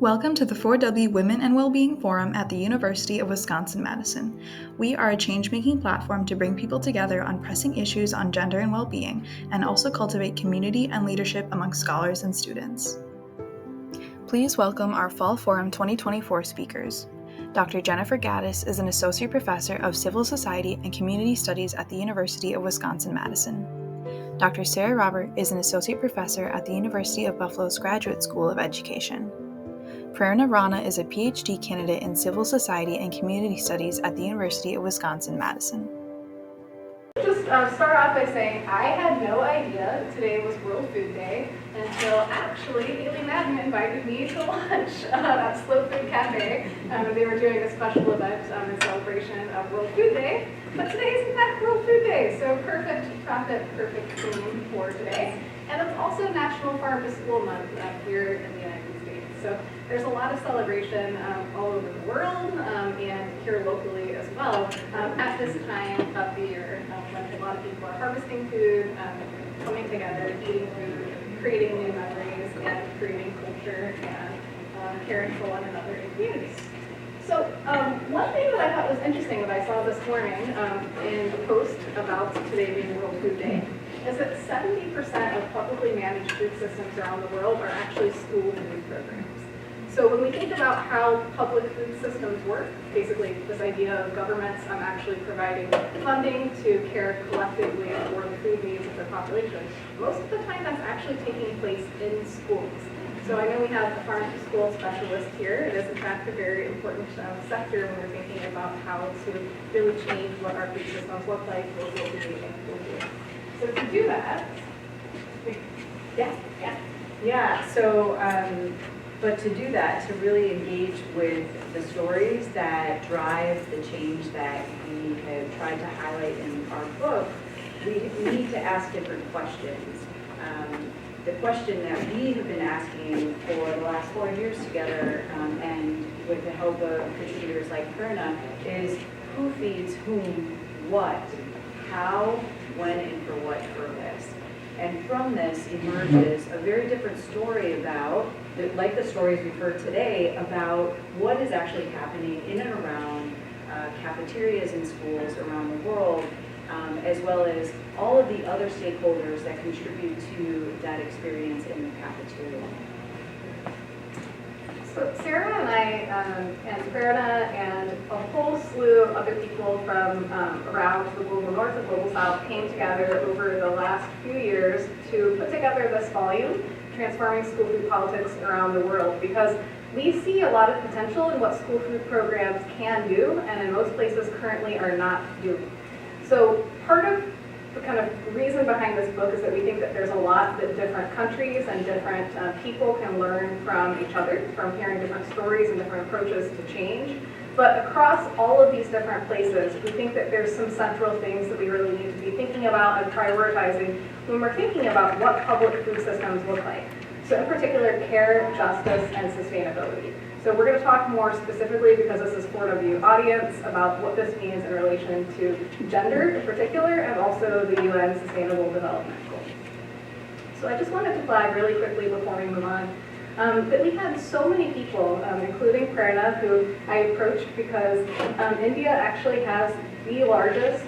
Welcome to the 4W Women and Wellbeing Forum at the University of Wisconsin Madison. We are a change-making platform to bring people together on pressing issues on gender and well-being, and also cultivate community and leadership among scholars and students. Please welcome our Fall Forum 2024 speakers. Dr. Jennifer Gaddis is an Associate Professor of Civil Society and Community Studies at the University of Wisconsin Madison. Dr. Sarah Robert is an Associate Professor at the University of Buffalo's Graduate School of Education. Prerna Rana is a PhD candidate in Civil Society and Community Studies at the University of Wisconsin Madison. Just start off by saying I had no idea today was World Food Day until actually Haley Madden invited me to lunch at Slow Food Cafe. They were doing a special event in celebration of World Food Day, but today is in fact World Food Day, so perfect profit, perfect theme for today. And it's also National Farm to School Month here in the United States. So there's a lot of celebration all over the world and here locally as well at this time of the year when a lot of people are harvesting food, coming together, eating food, creating new memories, and creating culture and caring for one another in communities. So one thing that I thought was interesting that I saw this morning in a post about today being World Food Day is that 70% of publicly managed food systems around the world are actually school food programs. So when we think about how public food systems work, basically this idea of governments actually providing funding to care collectively for the food needs of their population, most of the time that's actually taking place in schools. So I know we have a farm to school specialist here. It is in fact a very important sector when we're thinking about how to really change what our food systems look like locally and globally. So to do that, but to do that, to really engage with the stories that drive the change that we have tried to highlight in our book, we need to ask different questions. The question that we have been asking for the last 4 years together, and with the help of contributors like Prerna, is who feeds whom, what, how, when, and for what purpose. And from this emerges a very different story about, like the stories we've heard today, about what is actually happening in and around cafeterias in schools around the world, as well as all of the other stakeholders that contribute to that experience in the cafeteria. So Sarah and I and Prerna and a whole slew of other people from around the global north and global south came together over the last few years to put together this volume, Transforming School Food Politics Around the World, because we see a lot of potential in what school food programs can do and in most places currently are not doing. So part of the kind of reason behind this book is that we think that there's a lot that different countries and different people can learn from each other, from hearing different stories and different approaches to change. But across all of these different places, we think that there's some central things that we really need to be thinking about and prioritizing when we're thinking about what public food systems look like. So in particular, care, justice, and sustainability. So we're going to talk more specifically, because this is 4W audience, about what this means in relation to gender in particular, and also the UN Sustainable Development Goals. So I just wanted to flag really quickly before we move on that we had so many people, including Prerna, who I approached because India actually has the largest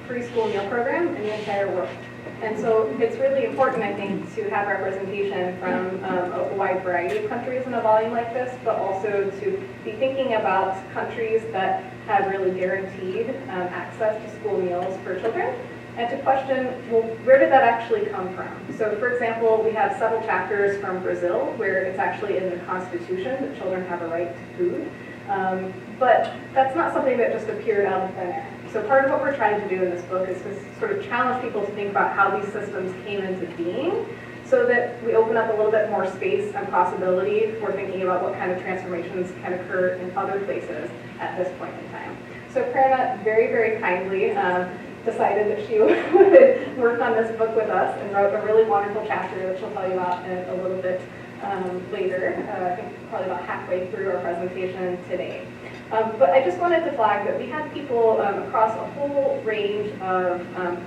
preschool meal program in the entire world. And so it's really important, I think, to have representation from a wide variety of countries in a volume like this, but also to be thinking about countries that have really guaranteed access to school meals for children, and to question, well, where did that actually come from? So for example, we have several chapters from Brazil where it's actually in the Constitution that children have a right to food. But that's not something that just appeared out of thin air. So part of what we're trying to do in this book is to sort of challenge people to think about how these systems came into being, so that we open up a little bit more space and possibility for thinking about what kind of transformations can occur in other places at this point in time. So Prerna very, very kindly decided that she would work on this book with us and wrote a really wonderful chapter that she'll tell you about in a little bit later, I think probably about halfway through our presentation today. But I just wanted to flag that we had people across a whole range of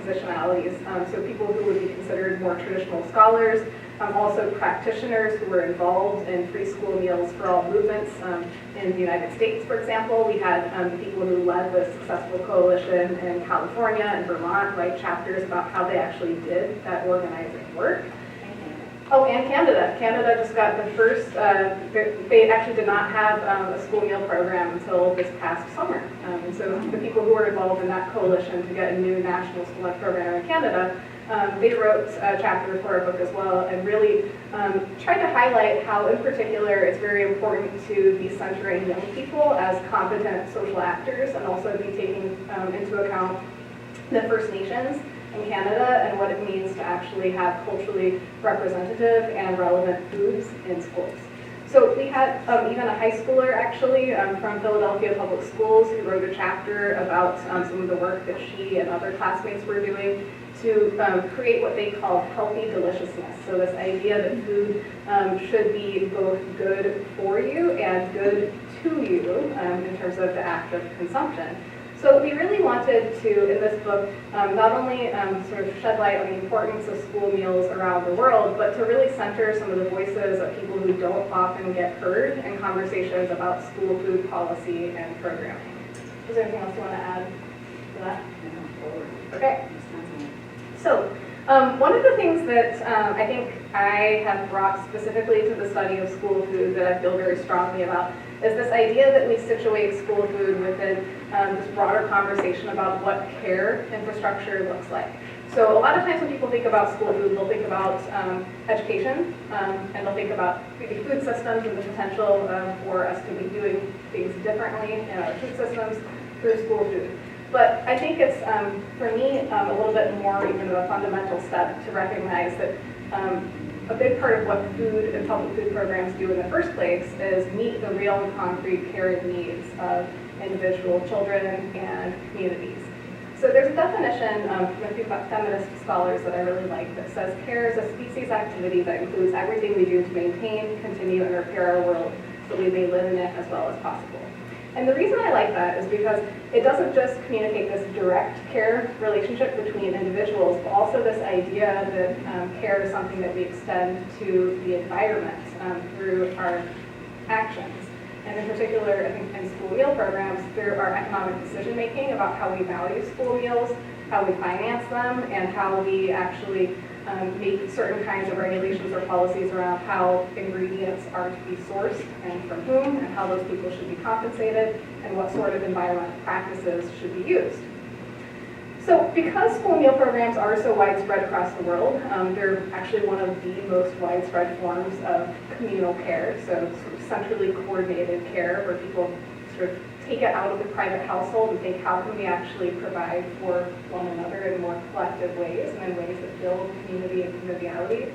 positionalities. So people who would be considered more traditional scholars, also practitioners who were involved in free school meals for all movements. In the United States, for example, we had people who led the successful coalition in California and Vermont write chapters about how they actually did that organizing work. Oh, and Canada. Canada just got the first, they actually did not have a school meal program until this past summer. And so the people who were involved in that coalition to get a new national school lunch program in Canada, they wrote a chapter for our book as well and really tried to highlight how, in particular, it's very important to be centering young people as competent social actors and also be taking into account the First Nations in Canada and what it means to actually have culturally representative and relevant foods in schools. So we had even a high schooler actually from Philadelphia Public Schools who wrote a chapter about some of the work that she and other classmates were doing to create what they call healthy deliciousness. So this idea that food should be both good for you and good to you in terms of the act of consumption. So we really wanted to, in this book, not only sort of shed light on the importance of school meals around the world, but to really center some of the voices of people who don't often get heard in conversations about school food policy and programming. Is there anything else you want to add to that? Okay. So one of the things that I think I have brought specifically to the study of school food that I feel very strongly about is this idea that we situate school food within this broader conversation about what care infrastructure looks like. So a lot of times when people think about school food, they'll think about education, and they'll think about food systems and the potential for us to be doing things differently in our food systems through school food. But I think it's, for me, a little bit more even of a fundamental step to recognize that a big part of what food and public food programs do in the first place is meet the real and concrete care and needs of individual children and communities. So there's a definition from a few feminist scholars that I really like that says care is a species activity that includes everything we do to maintain, continue, and repair our world so we may live in it as well as possible. And the reason I like that is because it doesn't just communicate this direct care relationship between individuals, but also this idea that care is something that we extend to the environment through our actions. And in particular, I think in school meal programs, through our economic decision making about how we value school meals, how we finance them, and how we actually make certain kinds of regulations or policies around how ingredients are to be sourced and from whom, and how those people should be compensated, and what sort of environmental practices should be used. So because school meal programs are so widespread across the world, they're actually one of the most widespread forms of communal care, so sort of centrally coordinated care where people sort of take it out of the private household and think, how can we actually provide for one another in more collective ways and in ways that build community and conviviality.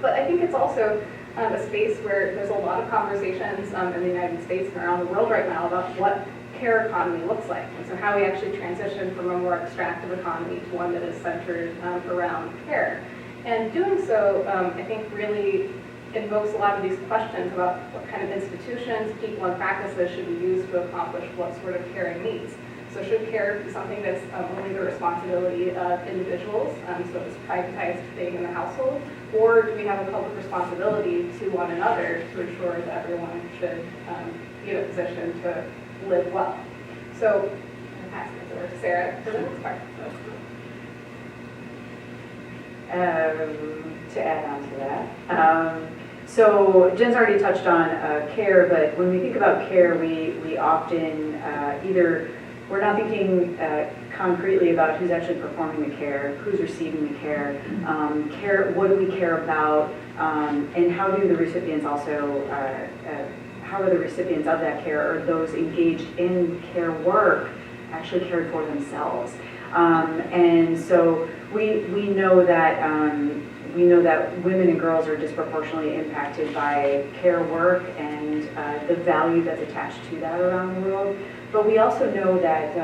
But I think it's also a space where there's a lot of conversations in the United States and around the world right now about what care economy looks like, and so how we actually transition from a more extractive economy to one that is centered around care. And doing so, I think really invokes a lot of these questions about what kind of institutions, people, and practices should be used to accomplish what sort of caring needs. So should care be something that's only the responsibility of individuals, so it's a privatized thing in the household, or do we have a public responsibility to one another to ensure that everyone should be in a position to live well? So I'm going to pass this over to Sarah for the next part. To add on to that. So Jen's already touched on care, but when we think about care, we often either, we're not thinking concretely about who's actually performing the care, who's receiving the care, what do we care about, and how do the recipients also, how are the recipients of that care, or those engaged in care work, actually cared for themselves. And so we know that women and girls are disproportionately impacted by care work and the value that's attached to that around the world. But we also know that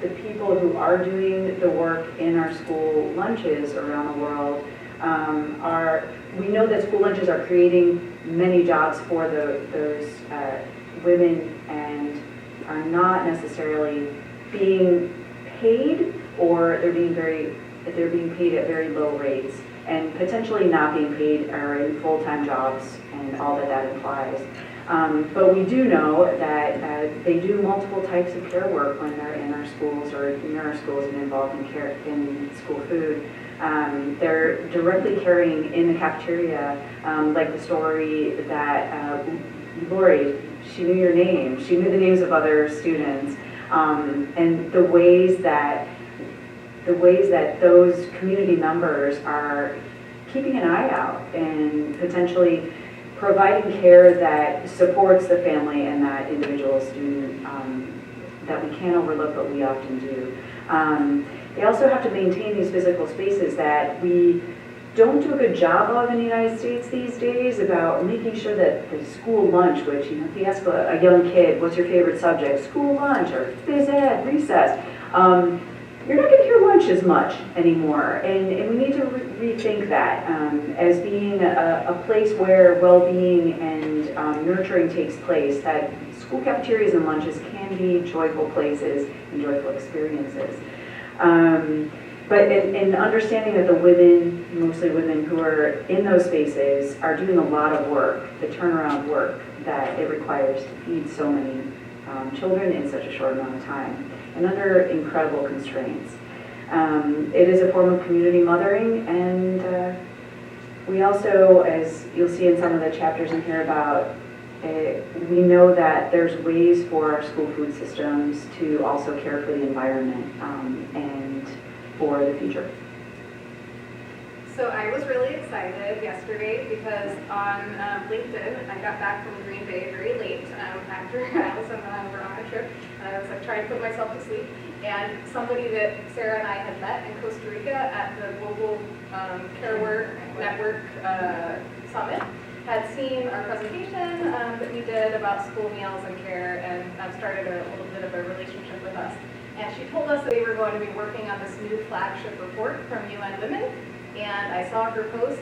the people who are doing the work in our school lunches around the world we know that school lunches are creating many jobs for those women and are not necessarily being paid, or they're being paid at very low rates. and potentially not being paid or in full-time jobs and all that that implies. But we do know that they do multiple types of care work when they're in our schools or near our schools and involved in care in school food. They're directly caring in the cafeteria, like the story that Lori, she knew your name, she knew the names of other students, and the ways that those community members are keeping an eye out and potentially providing care that supports the family and that individual student that we can't overlook, but we often do. They also have to maintain these physical spaces that we don't do a good job of in the United States these days about making sure that the school lunch, which, you know, if you ask a young kid, what's your favorite subject? School lunch or phys ed, recess. You're not going to hear lunch as much anymore, and we need to rethink that as being a place where well-being and nurturing takes place, that school cafeterias and lunches can be joyful places and joyful experiences. But in understanding that the women, mostly women who are in those spaces, are doing a lot of work, the turnaround work that it requires to feed so many children in such a short amount of time, and under incredible constraints. It is a form of community mothering, and we also, as you'll see in some of the chapters in here about, we know that there's ways for our school food systems to also care for the environment and for the future. So I was really excited yesterday because on LinkedIn, I got back from Green Bay very late after Allison and I were on a trip. I was like trying to put myself to sleep. And somebody that Sarah and I had met in Costa Rica at the Global Care Work Network Summit had seen our presentation that we did about school meals and care, and started a little bit of a relationship with us. And she told us that they were going to be working on this new flagship report from UN Women. And I saw her post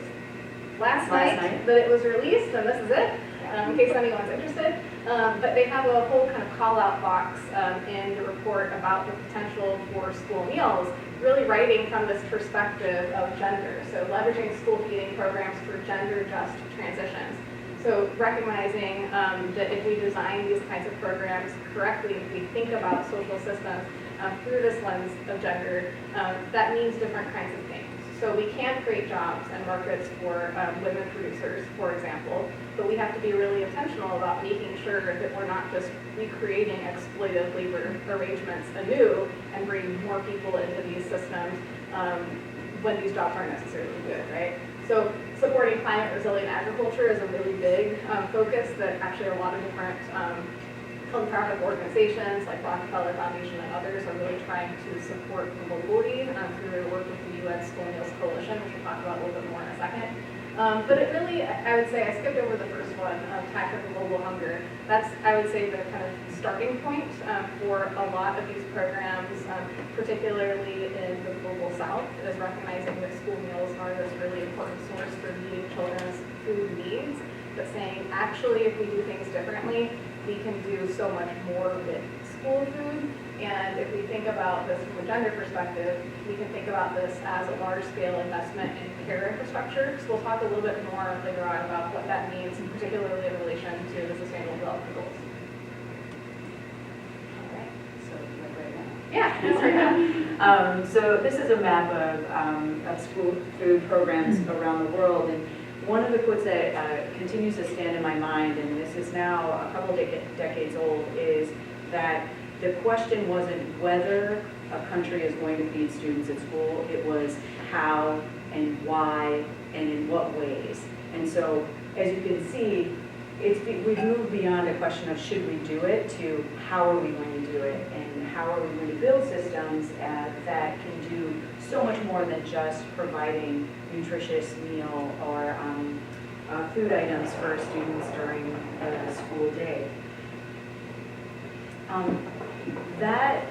last night that it was released, and this is it, in case anyone's interested. But they have a whole kind of call-out box in the report about the potential for school meals, really writing from this perspective of gender. So leveraging school feeding programs for gender-just transitions. So recognizing that if we design these kinds of programs correctly, if we think about social systems through this lens of gender, that means different kinds of things. So we can create jobs and markets for women producers, for example, but we have to be really intentional about making sure that we're not just recreating exploitative labor arrangements anew and bringing more people into these systems when these jobs aren't necessarily good, right? So supporting climate resilient agriculture is a really big focus that actually a lot of different philanthropic organizations like Rockefeller Foundation and others are really trying to support globally through their work with the UN School Meals Coalition, which we'll talk about a little bit more in a second. But it really, I would say, I skipped over the first one, Tactical Global Hunger. That's, I would say, the kind of starting point for a lot of these programs, particularly in the Global South, is recognizing that school meals are this really important source for meeting children's food needs, but saying, actually, if we do things differently, we can do so much more with school food. And if we think about this from a gender perspective, we can think about this as a large-scale investment in care infrastructure. So we'll talk a little bit more later on about what that means, particularly in relation to the Sustainable Development Goals. All right, so like right now. Yeah, that's right now. So this is a map of school food programs around the world. And one of the quotes that continues to stand in my mind, and this is now a couple decades old, is that the question wasn't whether a country is going to feed students at school, it was how and why and in what ways. And so, as you can see, we've moved beyond a question of should we do it to how are we going to do it, and how are we going to build systems that can do so much more than just providing nutritious meal or food items for students during the school day. That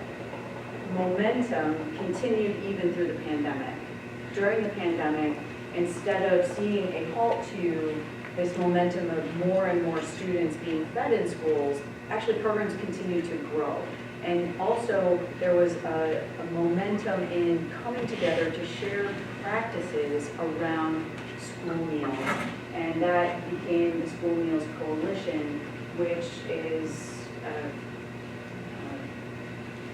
momentum continued even through the pandemic. During the pandemic, instead of seeing a halt to this momentum of more and more students being fed in schools, actually programs continued to grow. And also, there was a momentum in coming together to share practices around school meals. And that became the School Meals Coalition, which is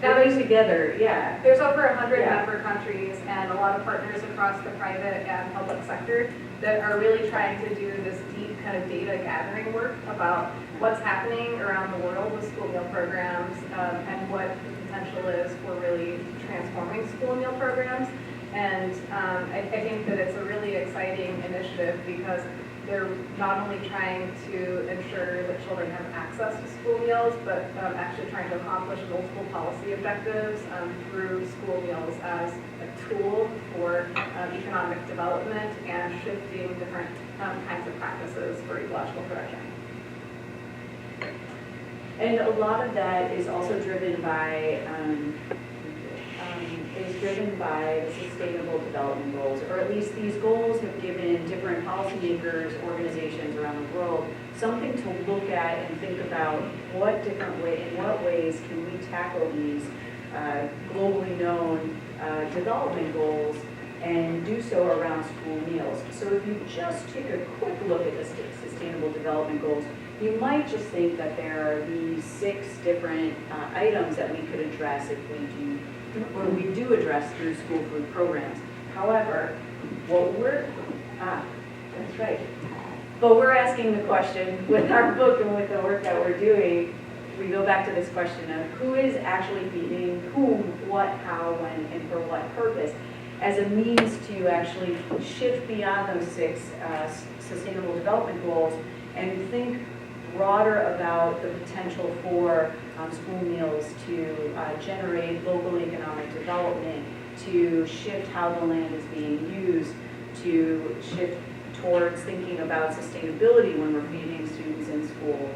coming together, yeah. There's over 100 member countries and a lot of partners across the private and public sector that are really trying to do this deep kind of data gathering work about what's happening around the world with school meal programs and what the potential is for really transforming school meal programs. And I think that it's a really exciting initiative because they're not only trying to ensure that children have access to school meals, but actually trying to accomplish multiple policy objectives through school meals as a tool for economic development and shifting different kinds of practices for ecological production. And a lot of that is also driven by the Sustainable Development Goals, or at least these goals have given different policymakers, organizations around the world something to look at and think about in what ways can we tackle these globally known development goals and do so around school meals. So if you just take a quick look at the Sustainable Development Goals, you might just think that there are these 6 different items that we could address if we do address through school food programs. However, that's right. But we're asking the question with our book and with the work that we're doing, we go back to this question of who is actually feeding whom, what, how, when, and for what purpose, as a means to actually shift beyond those 6 Sustainable Development Goals and think broader about the potential for school meals to generate local economic development, to shift how the land is being used, to shift towards thinking about sustainability when we're feeding students in school,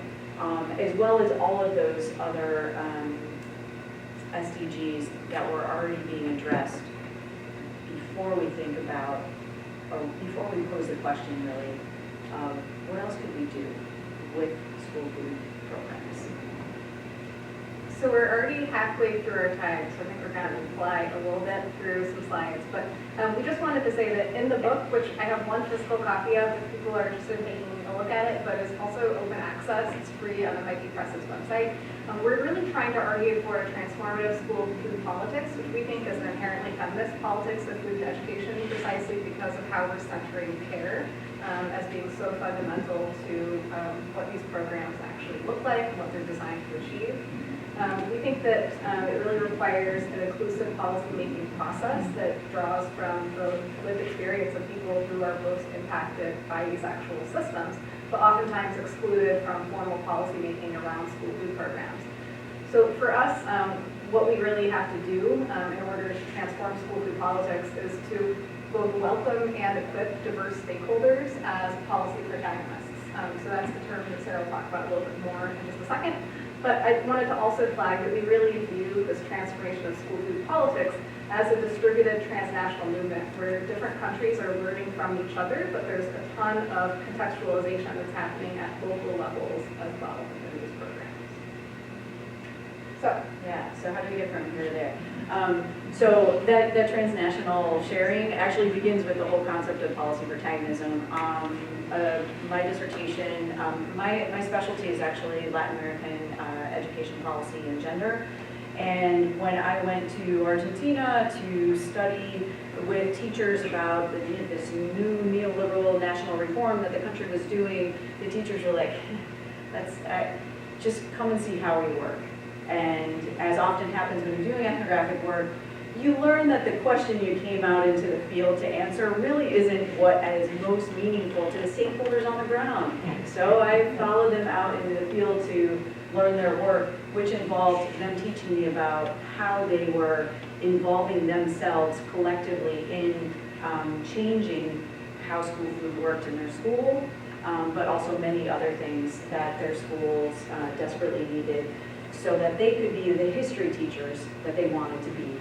as well as all of those other SDGs that were already being addressed before we think about, or before we pose the question really, what else could we do with school food programs? So we're already halfway through our time, so I think we're going to fly a little bit through some slides. But we just wanted to say that in the book, which I have one physical copy of if people are interested in taking a look at it, but it's also open access. It's free on the Mikey Press's website. We're really trying to argue for a transformative school food politics, which we think is an inherently feminist politics of food education, precisely because of how we're centering care as being so fundamental to what these programs actually look like and what they're designed to achieve. We think that it really requires an inclusive policy-making process that draws from the lived experience of people who are most impacted by these actual systems, but oftentimes excluded from formal policy-making around school food programs. So for us, what we really have to do in order to transform school food politics is to both welcome and equip diverse stakeholders as policy protagonists. So that's the term that Sarah will talk about a little bit more in just a second. But I wanted to also flag that we really view this transformation of school food politics as a distributed transnational movement where different countries are learning from each other, but there's a ton of contextualization that's happening at local levels as well in these programs. So how do we get from here to there? So that transnational sharing actually begins with the whole concept of policy protagonism. My dissertation, my specialty is actually Latin American education policy and gender. And when I went to Argentina to study with teachers about this new neoliberal national reform that the country was doing, the teachers were like, just come and see how we work. And as often happens when you're doing ethnographic work, you learn that the question you came out into the field to answer really isn't what is most meaningful to the stakeholders on the ground. So I followed them out into the field to learn their work, which involved them teaching me about how they were involving themselves collectively in changing how school food worked in their school, but also many other things that their schools desperately needed so that they could be the history teachers that they wanted to be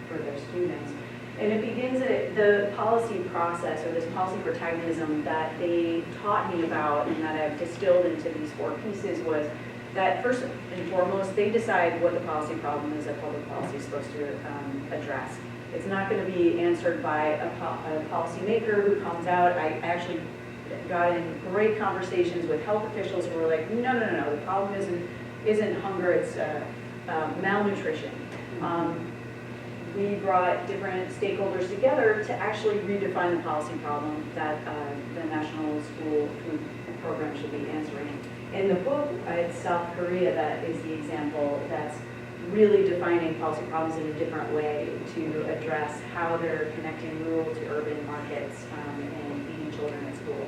for their students. And it begins at the policy process, or this policy protagonism that they taught me about and that I've distilled into these 4 pieces was that first and foremost, they decide what the policy problem is that public policy is supposed to address. It's not going to be answered by a policymaker who comes out. I actually got in great conversations with health officials who were like, no, the problem isn't hunger, it's malnutrition. We brought different stakeholders together to actually redefine the policy problem that the National School Food Program should be answering. In the book, it's South Korea that is the example that's really defining policy problems in a different way to address how they're connecting rural to urban markets and feeding children at school.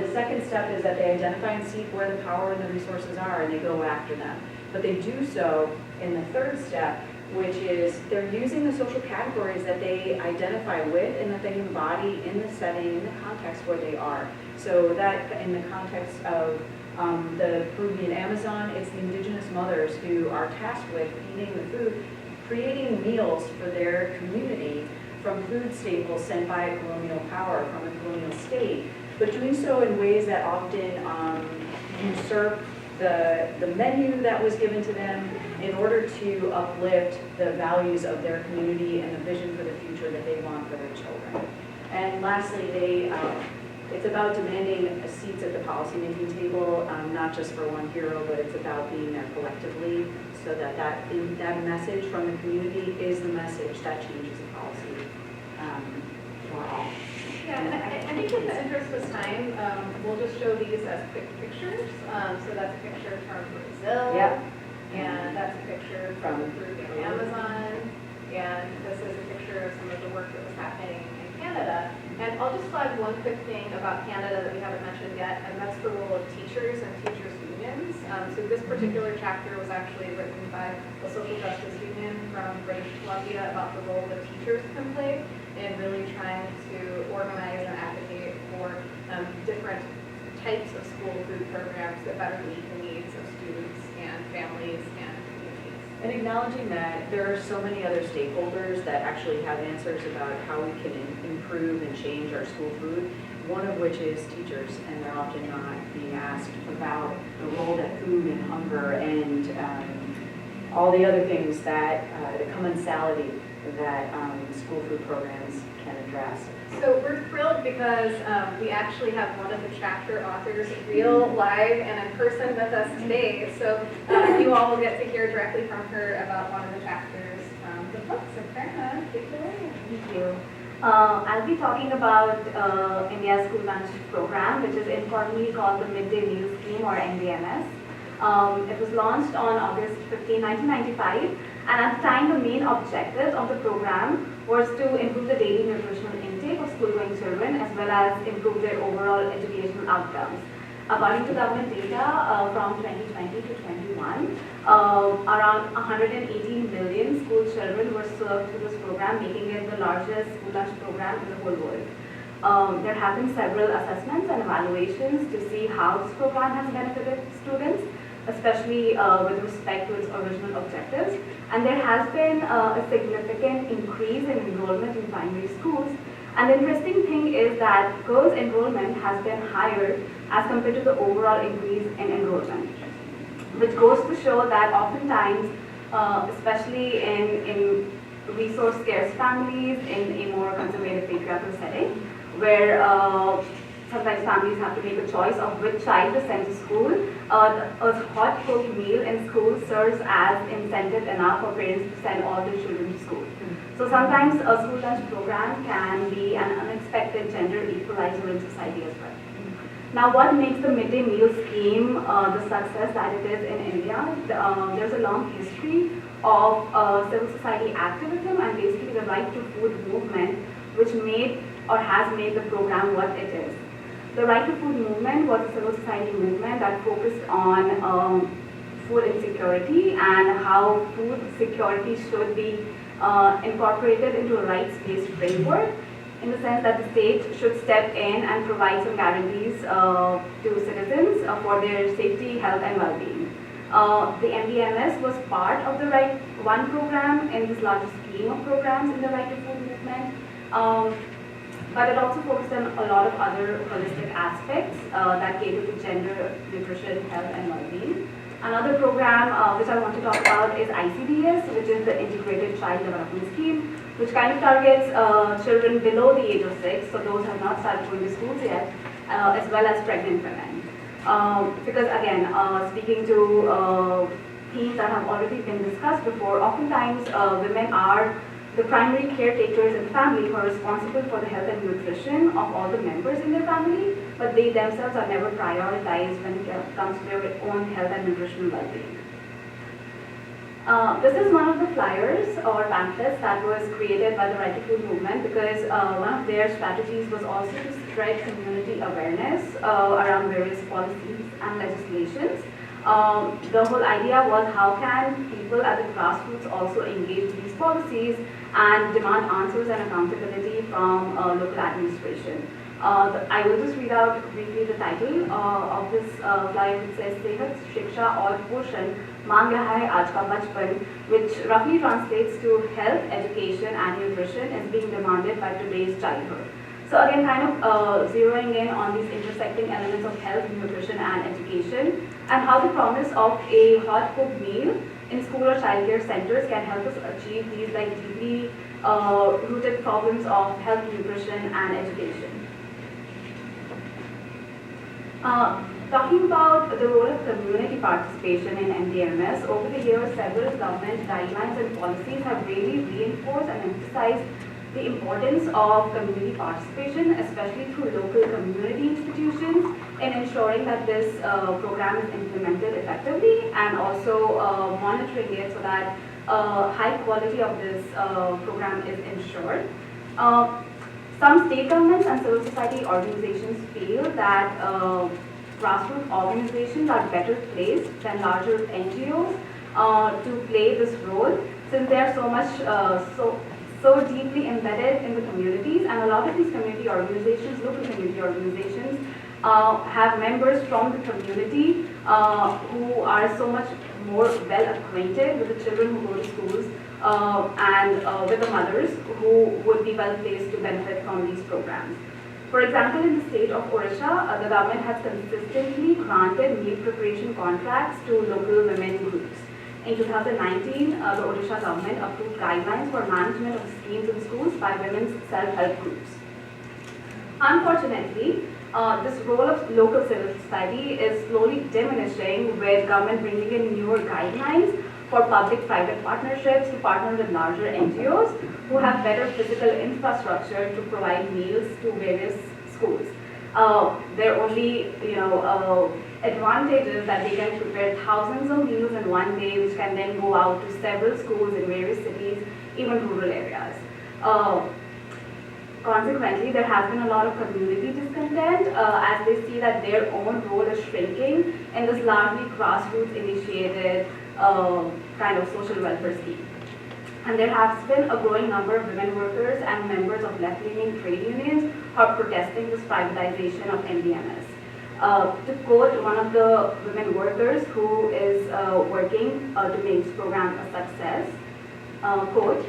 The second step is that they identify and seek where the power and the resources are, and they go after them. But they do so in the third step, which is they're using the social categories that they identify with and that they embody in the setting, in the context where they are. So that in the context of the Peruvian Amazon, it's the indigenous mothers who are tasked with feeding the food, creating meals for their community from food staples sent by a colonial power, from a colonial state, but doing so in ways that often usurp the menu that was given to them in order to uplift the values of their community and the vision for the future that they want for their children. And lastly, it's about demanding seats at the policymaking table, not just for one hero, but it's about being there collectively, so that message from the community is the message that changes the policy for all. Yeah, and I think in the interest of time, we'll just show these as quick pictures. So that's a picture from Brazil, Yep. And that's a picture from the Peruvian Amazon, and this is a picture of some of the work that was happening in Canada. And I'll just flag one quick thing about Canada that we haven't mentioned yet, and that's the role of teachers and teachers' unions. So this particular chapter was actually written by the Social Justice Union from British Columbia about the role that teachers can play in really trying to organize and advocate for different types of school food programs that better meet the needs of students and families and communities. And acknowledging that there are so many other stakeholders that actually have answers about how we can improve and change our school food, one of which is teachers, and they're often not being asked about the role that food and hunger and all the other things that, the commensality that school food programs can address. So we're thrilled because we actually have one of the chapter authors real live and in person with us today. So you all will get to hear directly from her about one of the chapters from the book. So Prerna, take it away. Thank you. I'll be talking about India's school lunch program, which is informally called the Midday Meal Scheme, or MDMS. It was launched on August 15, 1995, and at the time the main objective of the program was to improve the daily nutritional intake of school-going children as well as improve their overall educational outcomes. According to government data from 2020 to 21, around 118 million school children were served through this program, making it the largest school lunch program in the whole world. There have been several assessments and evaluations to see how this program has benefited students, especially with respect to its original objectives. And there has been a significant increase in enrollment in primary schools. And the interesting thing is that girls' enrollment has been higher as compared to the overall increase in enrollment, which goes to show that oftentimes, especially in resource-scarce families, in a more conservative patriarchal setting, where sometimes families have to make a choice of which child to send to school, a hot cooked meal in school serves as incentive enough for parents to send all their children to school. So sometimes a school lunch program can be an unexpected gender equalizer in society as well. Now, what makes the midday meal scheme the success that it is in India? There's a long history of civil society activism and basically the right to food movement, which made or has made the program what it is. The right to food movement was a civil society movement that focused on food insecurity and how food security should be incorporated into a rights-based framework, in the sense that the state should step in and provide some guarantees to citizens for their safety, health, and well-being. The MDMS was part of the Right One program in this larger scheme of programs in the right to food movement. But it also focused on a lot of other holistic aspects that cater to gender, nutrition, health, and well-being. Another program which I want to talk about is ICDS, which is the Integrated Child Development Scheme, which kind of targets children below the age of 6, so those who have not started going to schools yet, as well as pregnant women. Because again, speaking to themes that have already been discussed before, oftentimes women are the primary caretakers in the family who are responsible for the health and nutrition of all the members in their family, but they themselves are never prioritized when it comes to their own health and nutritional well-being. This is one of the flyers or pamphlets that was created by the Right to Food movement, because one of their strategies was also to spread community awareness around various policies and legislations. The whole idea was, how can people at the grassroots also engage with these policies and demand answers and accountability from local administration. I will just read out briefly the title of this flyer, which says Sehat, Shiksha aur Poshan Mang Raha Hai Aaj Ka Bachpan, which roughly translates to health, education and nutrition is being demanded by today's childhood. So again, kind of zeroing in on these intersecting elements of health, nutrition and education, and how the promise of a hot cooked meal in school or childcare centers can help us achieve these deeply rooted problems of health, nutrition and education. Talking about the role of community participation in MDMS, over the years several government guidelines and policies have really reinforced and emphasized the importance of community participation, especially through local community institutions, in ensuring that this program is implemented effectively, and also monitoring it so that high quality of this program is ensured. Some state governments and civil society organizations feel that grassroots organizations are better placed than larger NGOs to play this role, since they are so much so deeply embedded in the communities, and a lot of these community organizations, local community organizations, have members from the community who are so much more well acquainted with the children who go to schools and with the mothers who would be well placed to benefit from these programs. For example, in the state of Odisha, the government has consistently granted meal preparation contracts to local women groups. In 2019, the Odisha government approved guidelines for management of schemes in schools by women's self-help groups. Unfortunately, this role of local civil society is slowly diminishing, with government bringing in newer guidelines for public-private partnerships to partner with larger NGOs who have better physical infrastructure to provide meals to various schools. Their only advantage is that they can prepare thousands of meals in one day, which can then go out to several schools in various cities, even rural areas. Consequently, there has been a lot of community discontent as they see that their own role is shrinking in this largely grassroots initiated kind of social welfare scheme. And there has been a growing number of women workers and members of left-leaning trade unions who are protesting this privatization of MDMS. To quote one of the women workers who is working to make this program a success, quote,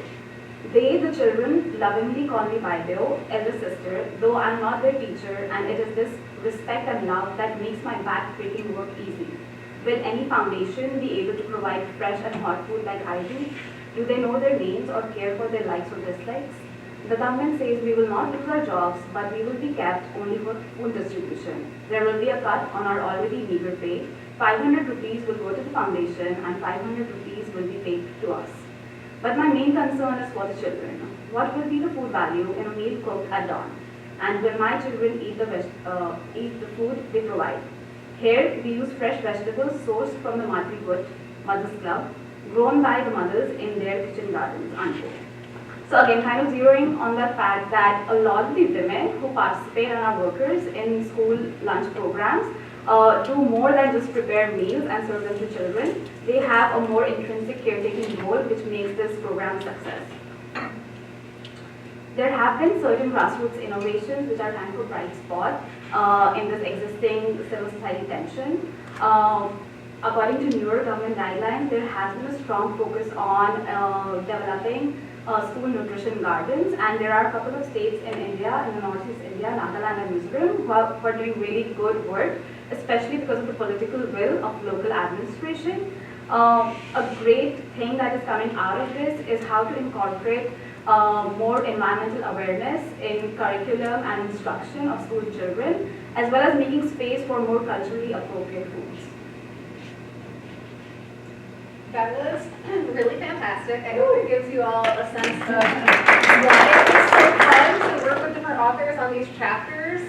"They, the children, lovingly call me Baibyo, elder sister, though I'm not their teacher, and it is this respect and love that makes my back-breaking work easy. Will any foundation be able to provide fresh and hot food like I do? Do they know their names or care for their likes or dislikes? The government says we will not lose our jobs, but we will be kept only for food distribution. There will be a cut on our already meager pay. 500 rupees will go to the foundation and 500 rupees will be paid to us. But my main concern is for the children. What will be the food value in a meal cooked at dawn? And will my children eat the food they provide? Here, we use fresh vegetables sourced from the Mother's Club, grown by the mothers in their kitchen gardens, unquote." So again, kind of zeroing on the fact that a lot of the women who participate and are workers in school lunch programs do more than just prepare meals and serve them to children. They have a more intrinsic caretaking role, which makes this program a success. There have been certain grassroots innovations which are kind of a bright spot in this existing civil society tension. According to newer government guidelines, there has been a strong focus on developing school nutrition gardens, and there are a couple of states in India, in the northeast India, Nagaland and Mizoram, who are doing really good work especially because of the political will of local administration. A great thing that is coming out of this is how to incorporate more environmental awareness in curriculum and instruction of school children, as well as making space for more culturally appropriate foods. That was really fantastic. I hope it gives you all a sense of why it was so fun to work with different authors on these chapters.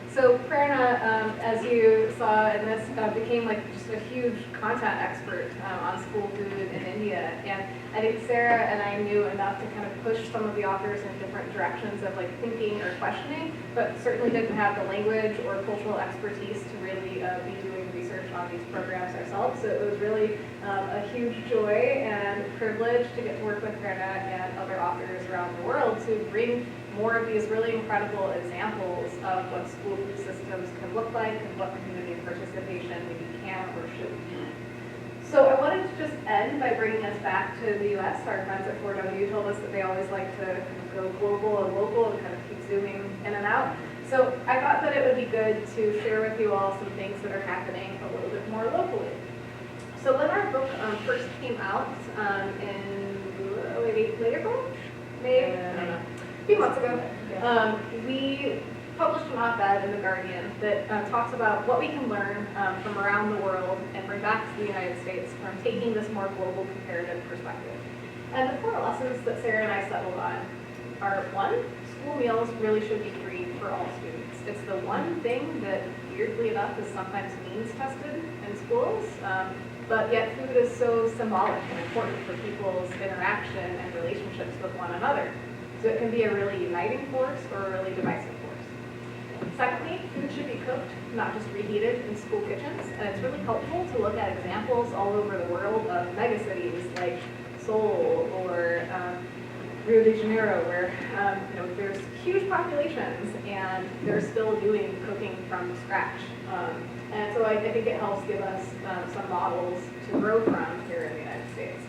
So Prerna, as you saw in this, became like just a huge content expert on school food in India. And I think Sarah and I knew enough to kind of push some of the authors in different directions of like thinking or questioning, but certainly didn't have the language or cultural expertise to really be doing research on these programs ourselves. So it was really a huge joy and privilege to get to work with Prerna and other authors around the world to bring more of these really incredible examples of what school food systems can look like and what community participation maybe can or should be. So I wanted to just end by bringing us back to the US. Our friends at 4W told us that they always like to kind of go global and local and kind of keep zooming in and out. So I thought that it would be good to share with you all some things that are happening a little bit more locally. So when our book first came out in late April? May? I don't know. A few months ago, we published an op-ed in The Guardian that talks about what we can learn from around the world and bring back to the United States from taking this more global comparative perspective. And the 4 lessons that Sarah and I settled on are: 1, school meals really should be free for all students. It's the one thing that, weirdly enough, is sometimes means tested in schools, but yet food is so symbolic and important for people's interaction and relationships with one another. So it can be a really uniting force or a really divisive force. Secondly, food should be cooked, not just reheated in school kitchens. And it's really helpful to look at examples all over the world of megacities like Seoul or Rio de Janeiro, where there's huge populations and they're still doing cooking from scratch. And so I think it helps give us some models to grow from here in the United States.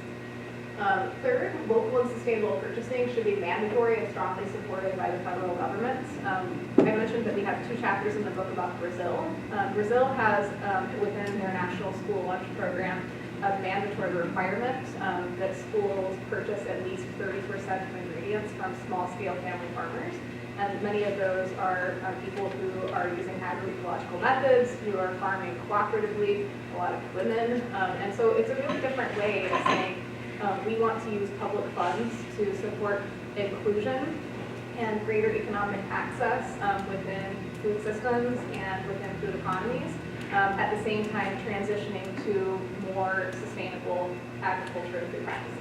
Third, local and sustainable purchasing should be mandatory and strongly supported by the federal government. I mentioned that we have 2 chapters in the book about Brazil. Brazil has, within their national school lunch program, a mandatory requirement that schools purchase at least 30% of ingredients from small-scale family farmers. And many of those are people who are using agroecological methods, who are farming cooperatively, a lot of women. And so it's a really different way of saying, we want to use public funds to support inclusion and greater economic access within food systems and within food economies, at the same time transitioning to more sustainable agriculture and food practices.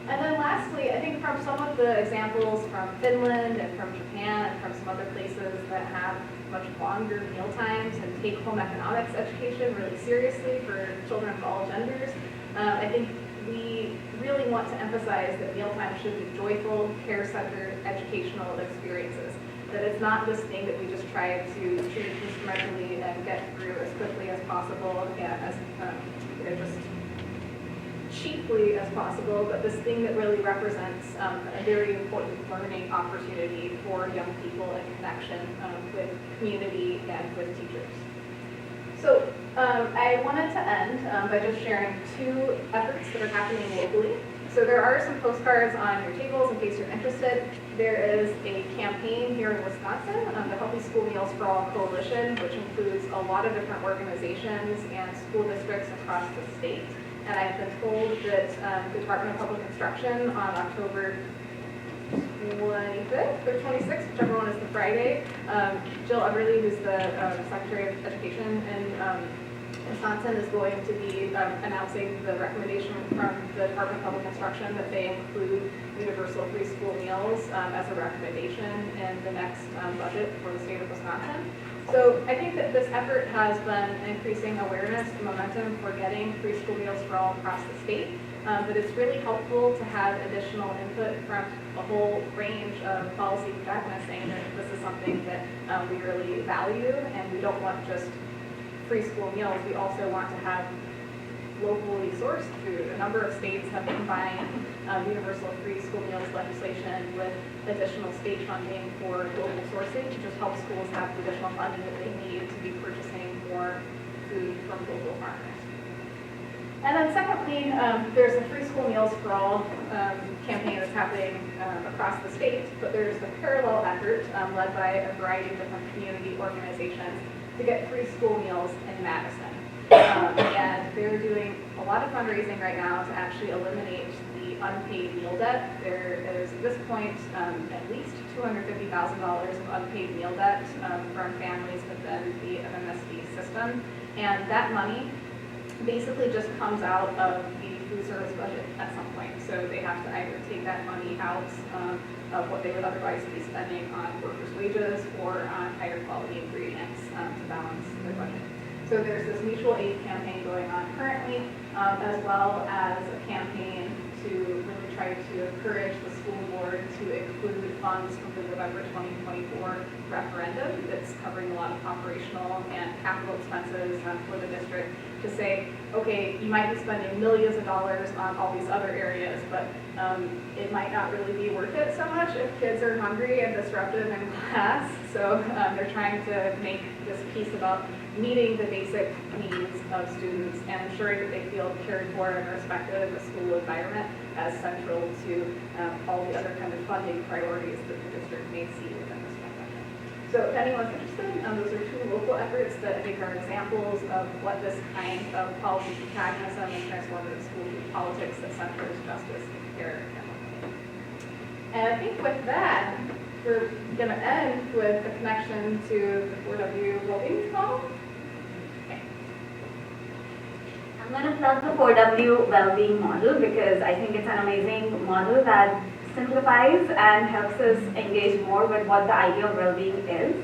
And then lastly, I think from some of the examples from Finland and from Japan and from some other places that have much longer meal times and take home economics education really seriously for children of all genders, I think we really want to emphasize that mealtime should be joyful, care-centered, educational experiences. That it's not this thing that we just try to treat instrumentally and get through as quickly as possible and as just cheaply as possible, but this thing that really represents a very important learning opportunity for young people in connection with community and with teachers. So I wanted to end by just sharing 2 efforts that are happening locally. So there are some postcards on your tables in case you're interested. There is a campaign here in Wisconsin, the Healthy School Meals for All Coalition, which includes a lot of different organizations and school districts across the state. And I've been told that the Department of Public Instruction on October 25th or 26th, whichever one is the Friday, Jill Everly, who's the Secretary of Education in Wisconsin, is going to be announcing the recommendation from the Department of Public Instruction that they include universal free school meals as a recommendation in the next budget for the state of Wisconsin. So I think that this effort has been increasing awareness and momentum for getting free school meals for all across the state. But it's really helpful to have additional input from a whole range of policy protagonists saying that this is something that we really value, and we don't want just free school meals. We also want to have locally sourced food. A number of states have combined universal free school meals legislation with additional state funding for global sourcing to just help schools have the additional funding that they need to be purchasing more food from local farmers. And then secondly, there's the Free School Meals for All campaign that's happening across the state, but there's the parallel effort led by a variety of different community organizations to get free school meals in Madison. And they're doing a lot of fundraising right now to actually eliminate the unpaid meal debt. There is at this point at least $250,000 of unpaid meal debt from families within the MMSD system. And that money basically just comes out of the food service budget at some point. So they have to either take that money out of what they would otherwise be spending on workers' wages or on higher quality ingredients to balance their budget. So there's this mutual aid campaign going on currently, as well as a campaign to really try to encourage the school board to include funds from the November 2024 referendum that's covering a lot of operational and capital expenses for the district, to say, okay, you might be spending millions of dollars on all these other areas, but it might not really be worth it so much if kids are hungry and disruptive in class. So they're trying to make this piece about meeting the basic needs of students and ensuring that they feel cared for and respected in the school environment as central to all the other kind of funding priorities that the district may see within this budget. So if anyone's interested, those are two local efforts that I think are examples of what this kind of policy protagonism and transformative school politics that centers justice and care can look like. And I think with that, we're going to end with a connection to the 4W well-being model. I'm going to plug the 4W well-being model because I think it's an amazing model that simplifies and helps us engage more with what the idea of well-being is.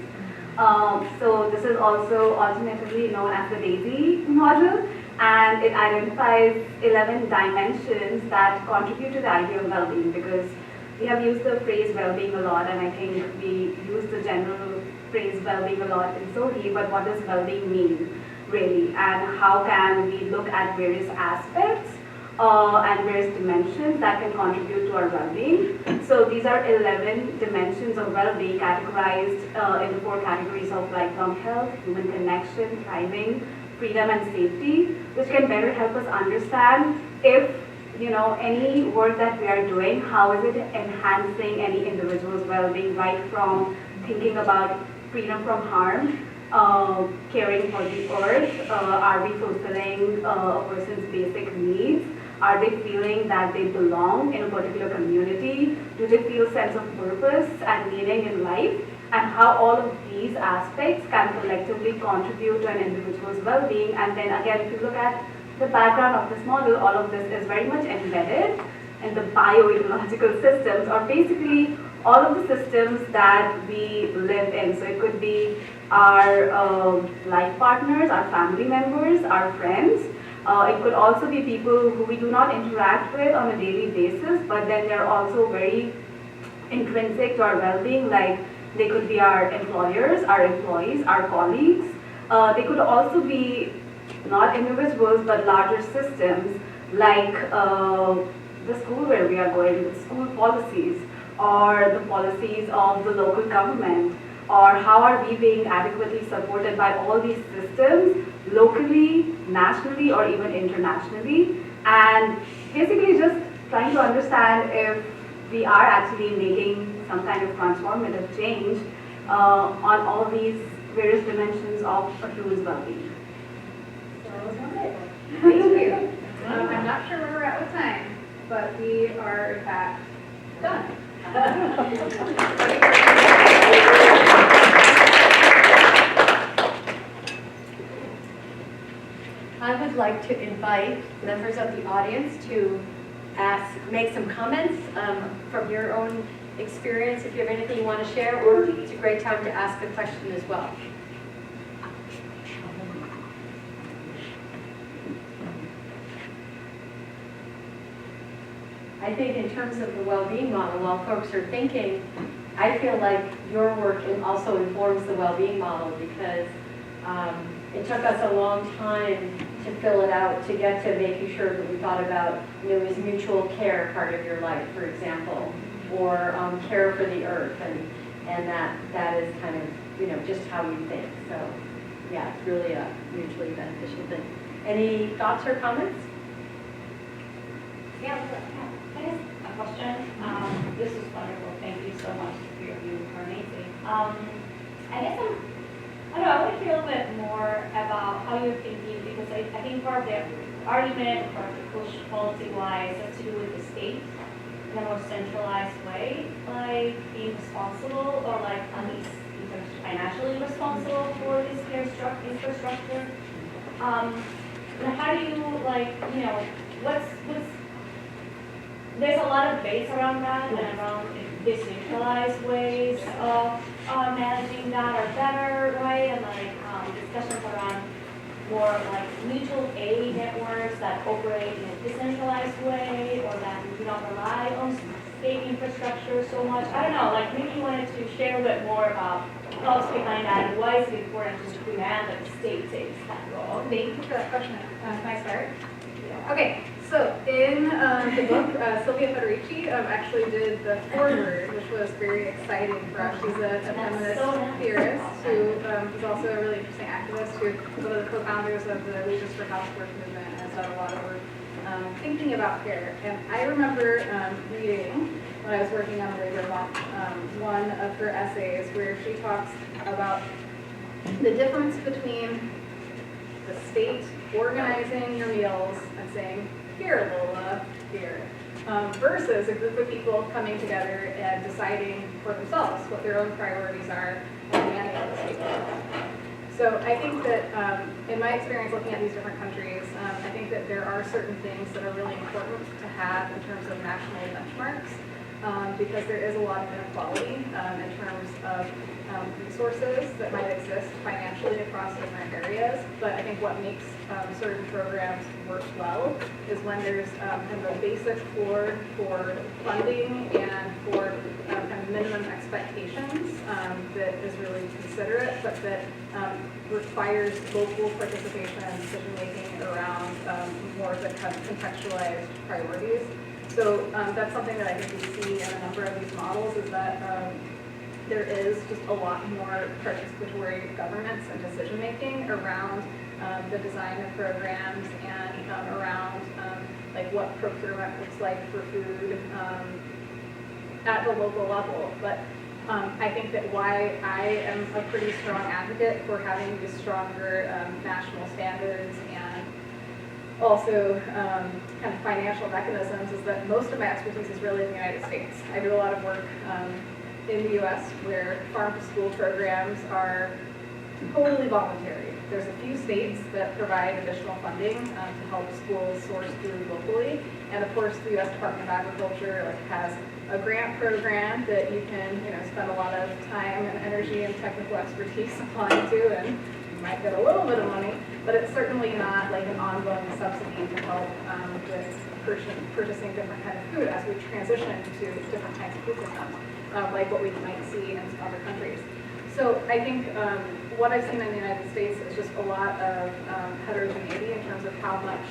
So this is also alternatively known as the DAISY model, and it identifies 11 dimensions that contribute to the idea of well-being, because we have used the phrase well-being a lot, and I think we use the general phrase well-being a lot in SOHI, but what does well-being mean really, and how can we look at various aspects and various dimensions that can contribute to our well-being. So these are 11 dimensions of well-being categorized in the 4 categories of lifelong health, human connection, thriving, freedom, and safety, which can better help us understand if any work that we are doing, how is it enhancing any individual's well-being, right from thinking about freedom from harm, caring for the earth, are we fulfilling a person's basic needs? Are they feeling that they belong in a particular community? Do they feel a sense of purpose and meaning in life? And how all of these aspects can collectively contribute to an individual's well-being. And then again, if you look at the background of this model, all of this is very much embedded in the bioecological systems, or basically all of the systems that we live in. So it could be our life partners, our family members, our friends. It could also be people who we do not interact with on a daily basis, but then they're also very intrinsic to our well-being, like they could be our employers, our employees, our colleagues. They could also be not individuals, but larger systems, like the school where we are going, the school policies, or the policies of the local government, or how are we being adequately supported by all these systems, locally, nationally, or even internationally, and basically just trying to understand if we are actually making some kind of transformative change on all these various dimensions of a human's well-being. So that was one day. Thank you. I'm not sure where we're at with time, but we are in fact done. I would like to invite members of the audience to make some comments from your own experience, if you have anything you want to share, or it's a great time to ask a question as well. I think in terms of the well-being model, while folks are thinking, I feel like your work also informs the well-being model, because it took us a long time to fill it out, to get to making sure that we thought about, is mutual care part of your life, for example, or care for the earth, and that is kind of, just how you think. So, yeah, it's really a mutually beneficial thing. Any thoughts or comments? Yeah, I guess a question. This is wonderful. Thank you so much for your view. You're amazing. I guess I don't know, I want to hear a little bit more about how you're thinking, because I think part of the argument or the push policy-wise has to do with the state in a more centralized way, like being responsible or like at least financially responsible for this infrastructure. And how do you what's there's a lot of debates around that and around decentralized ways of managing that are better, right? And discussions around more like mutual aid networks that operate in a decentralized way, or that do not rely on state infrastructure so much. I don't know, maybe you wanted to share a bit more about thoughts behind that and why is it important to demand that the state takes that role? Thank you for that question. Can I start? Okay, so in the book, Sylvia Federici actually did the foreword, which was very exciting for us. She's a feminist theorist who is also a really interesting activist, who is one of the co-founders of the Leaders for Housework movement and has done a lot of work thinking about care. And I remember reading, when I was working on the Labor Month, one of her essays where she talks about the difference between the state organizing your meals and saying, here, Lola, here, versus a group of people coming together and deciding for themselves what their own priorities are and demanding of the state. So I think that in my experience looking at these different countries, I think that there are certain things that are really important to have in terms of national benchmarks, because there is a lot of inequality in terms of resources that might exist financially across different areas. But I think what makes certain programs work well is when there's kind of a basic floor for funding and for kind of minimum expectations that is really considerate, but that requires local participation and decision making around more of the kind of contextualized priorities. So that's something that I think we see in a number of these models, is that there is just a lot more participatory governance and decision making around the design of programs and around like what procurement looks like for food at the local level. But I think that why I am a pretty strong advocate for having these stronger national standards and also kind of financial mechanisms is that most of my expertise is really in the United States. I do a lot of work in the U.S. where farm-to-school programs are totally voluntary. There's a few states that provide additional funding to help schools source food locally, and of course the U.S. Department of Agriculture has a grant program that you can spend a lot of time and energy and technical expertise applying to, and you might get a little bit of money, but it's certainly not like an ongoing subsidy to help with purchasing different kind of food as we transition to different kinds of food systems, like what we might see in some other countries. So I think what I've seen in the United States is just a lot of heterogeneity in terms of how much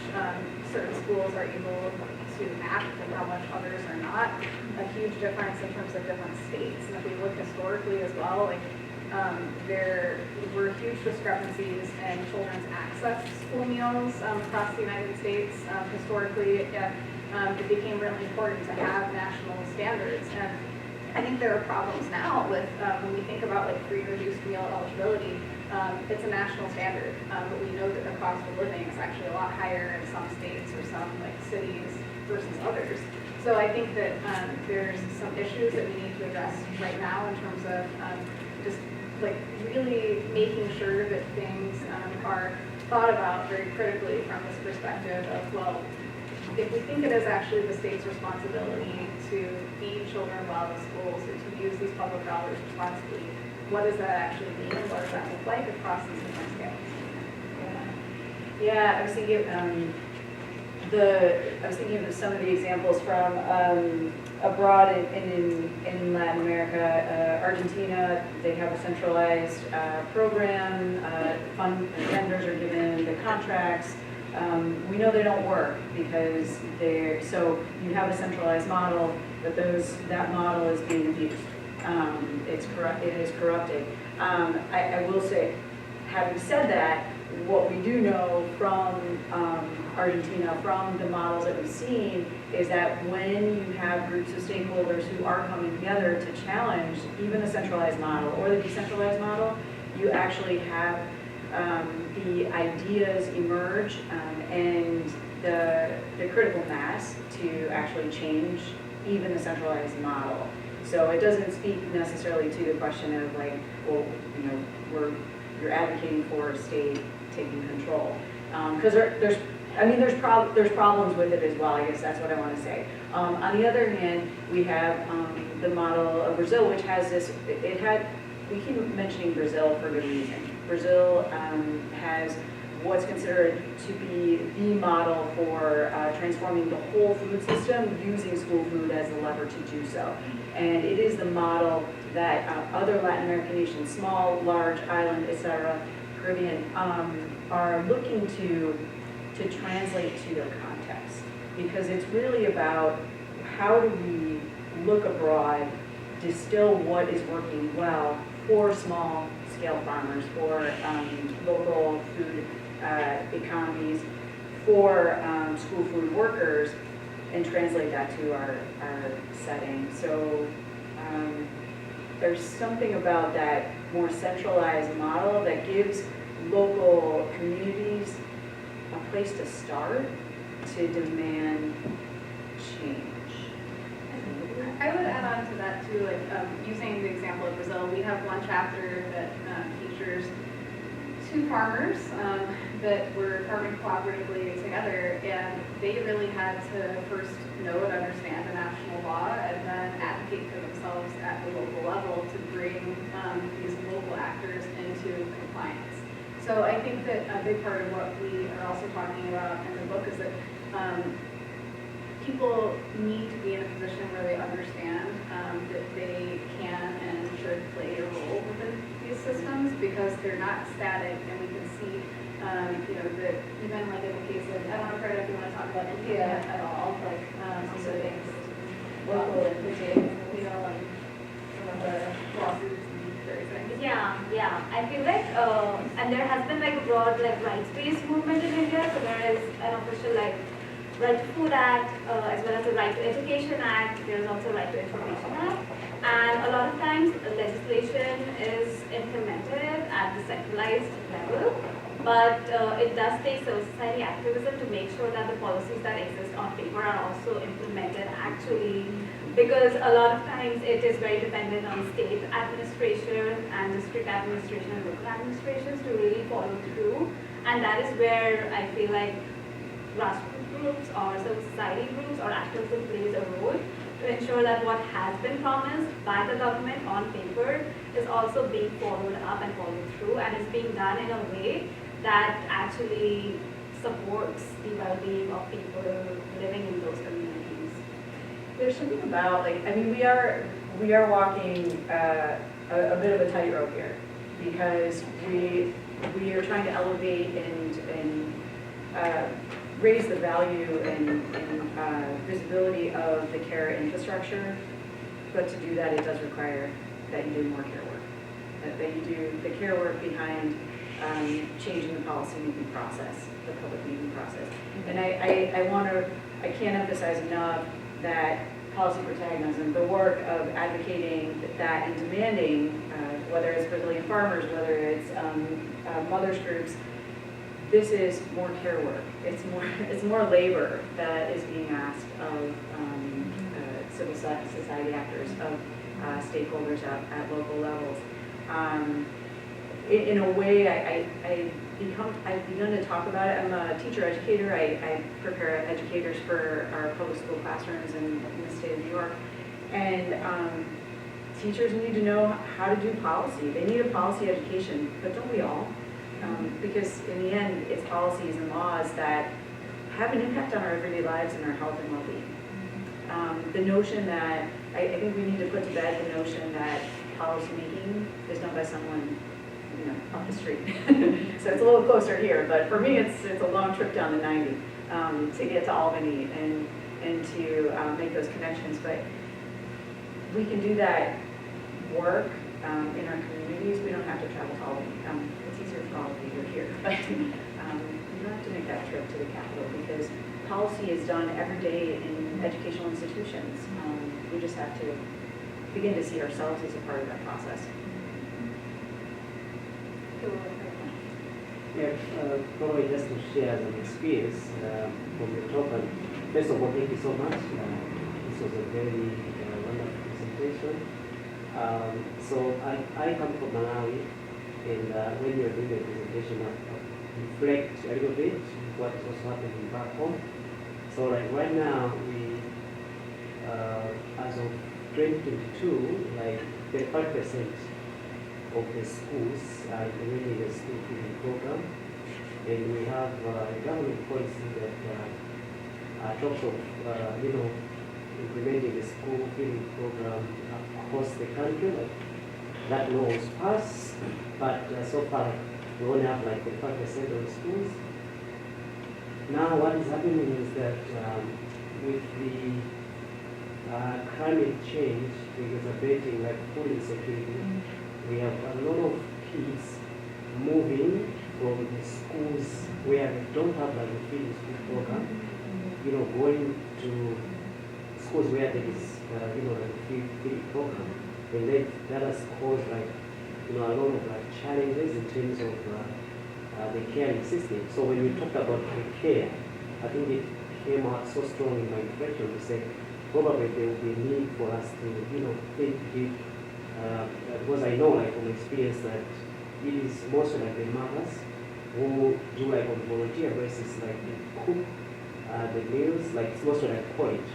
certain schools are able to act and how much others are not. A huge difference in terms of different states. And if we look historically as well, there were huge discrepancies in children's access to school meals across the United States. Historically, it became really important to have national standards. And I think there are problems now with when we think about free and reduced meal eligibility. It's a national standard, but we know that the cost of living is actually a lot higher in some states or some cities versus others. So I think that there's some issues that we need to address right now in terms of just really making sure that things are thought about very critically from this perspective of, well, if we think it is actually the state's responsibility to feed children well in schools and to use these public dollars responsibly, what does that actually mean? What does that look like across these different scales? Yeah, I was thinking of some of the examples from abroad in Latin America. Argentina, they have a centralized program. Vendors are given the contracts. We know they don't work because you have a centralized model, but that model is being abused. It is corrupted. I will say, having said that, what we do know from Argentina, from the models that we've seen, is that when you have groups of stakeholders who are coming together to challenge even the centralized model or the decentralized model, you actually have the ideas emerge and the critical mass to actually change even the centralized model. So it doesn't speak necessarily to the question of like, well, you know, you're advocating for a state taking control, because there's problems with it as well. I guess that's what I want to say. On the other hand, we have the model of Brazil, which has this. We keep mentioning Brazil for good reason. Brazil has what's considered to be the model for transforming the whole food system using school food as a lever to do so. And it is the model that other Latin American nations, small, large, island, etc., Caribbean, are looking to translate to their context. Because it's really about how do we look abroad, distill what is working well for small scale farmers, for local food economies, for school food workers, and translate that to our setting. So there's something about that more centralized model that gives local communities a place to start to demand change. I would add on to that too, like using the example of Brazil, we have one chapter that features two farmers that were farming cooperatively together, and they really had to first know and understand the national law and then advocate for themselves at the local level to bring these local actors into compliance. So I think that a big part of what we are also talking about in the book is that people need to be in a position where they understand that they can and should play a role within these systems, because they're not static, and we can see, you know, that even like in the case of, I don't know, Prerna, if you want to talk about India at all, like some of the things, local including, you know, like some of the lawsuits and various things. Yeah. I feel like, and there has been like a broad like rights-based movement in India. So there is an official like Right to Food Act, as well as the Right to Education Act. There is also Right to Information Act. And a lot of times legislation is implemented at the centralized level, but it does take civil society activism to make sure that the policies that exist on paper are also implemented actually, because a lot of times it is very dependent on state administration and district administration and local administrations to really follow through. And that is where I feel like grassroots groups or civil society groups or activism plays a role to ensure that what has been promised by the government on paper is also being followed up and followed through, and is being done in a way that actually supports the well-being of people living in those communities. There's something about, like, I mean, we are walking a bit of a tightrope here, because we are trying to elevate and raise the value and visibility of the care infrastructure, but to do that, it does require that you do more care work, that you do the care work behind changing the policy making process, the public making process. And I can't emphasize enough that policy protagonism, the work of advocating that and demanding, whether it's Brazilian farmers, whether it's mothers groups, this is more care work. It's more labor that is being asked of civil society actors, of stakeholders at local levels. In a way, I've begun to talk about it. I'm a teacher educator. I prepare educators for our public school classrooms in the state of New York. And teachers need to know how to do policy. They need a policy education, but don't we all? Because in the end, it's policies and laws that have an impact on our everyday lives and our health and well-being. The notion that, I think we need to put to bed the notion that policy making is done by someone, you know, up the street. So it's a little closer here, but for me, it's a long trip down the 90 to get to Albany and to make those connections. But we can do that work in our community communities. We don't have to travel to Albany. It's easier for all of you who are here, but you don't have to make that trip to the Capitol because policy is done every day in educational institutions. We just have to begin to see ourselves as a part of that process. Yeah, probably just to share some experience from the talk. And first of all, thank you so much. This was a very wonderful presentation. So I come from Malawi, and when you're doing the presentation, I reflect a little bit what was happening back home. So like right now, we, as of 2022, like 35% of the schools are implementing the school feeding program, and we have a government policy that talks of implementing the school feeding program across the country. Like that law was passed, but so far we only have like 35% of the schools. Now what is happening is that with the climate change exacerbating like food insecurity, we have a lot of kids moving from the schools where they don't have like a feeding school program, going to schools where there is, like a feeding program. And then that has caused like, a lot of like challenges in terms of the caring system. So when we talked about care, I think it came out so strong in my reflection to say probably there will be a need for us to, think deep. Because I know, like from experience, that it is mostly like the mothers who do like on volunteer basis, like they cook the meals, like it's mostly like porridge.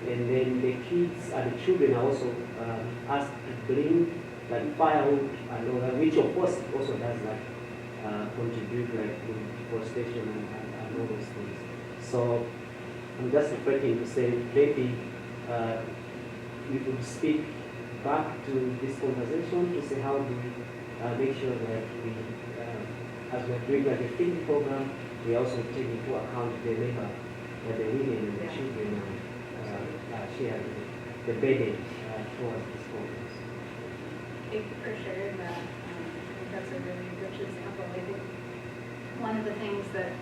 And then the kids and the children are also asked to bring like firewood and all that, which of course also does like contribute like to deforestation and all those things. So I'm just reflecting to say maybe we could speak back to this conversation to say how do we make sure that we, as we're doing like a feeding program, we also take into account the labor that the women and the children share the burden towards this program. Thank you for sharing that. I think that's a really rich example. I think one of the things that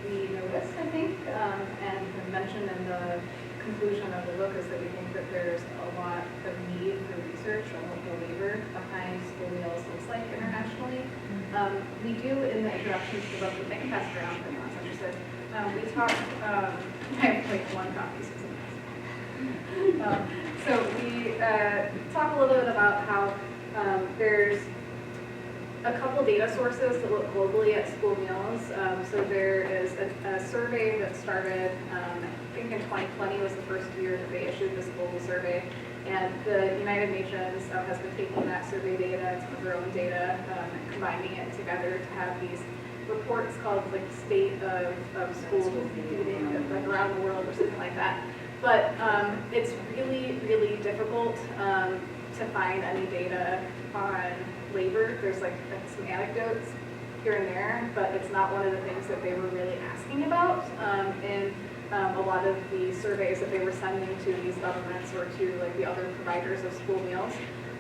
we noticed, and mentioned in the conclusion of the book, is that we think that there's a lot of need for research on what the labor behind school meals looks like internationally. We do, in the introduction to the book, we can pass it around for anyone who's interested. We talk, I have like one copy, so we talk a little bit about how there's a couple data sources that look globally at school meals. So there is a survey that started, I think in 2020 was the first year that they issued this global survey. And the United Nations has been taking that survey data, some of their own data, and combining it together to have these reports called like State of School Feeding, like around the world or something like that. But it's really, really difficult to find any data on labor. There's like some anecdotes here and there, but it's not one of the things that they were really asking about in a lot of the surveys that they were sending to these governments or to like the other providers of school meals.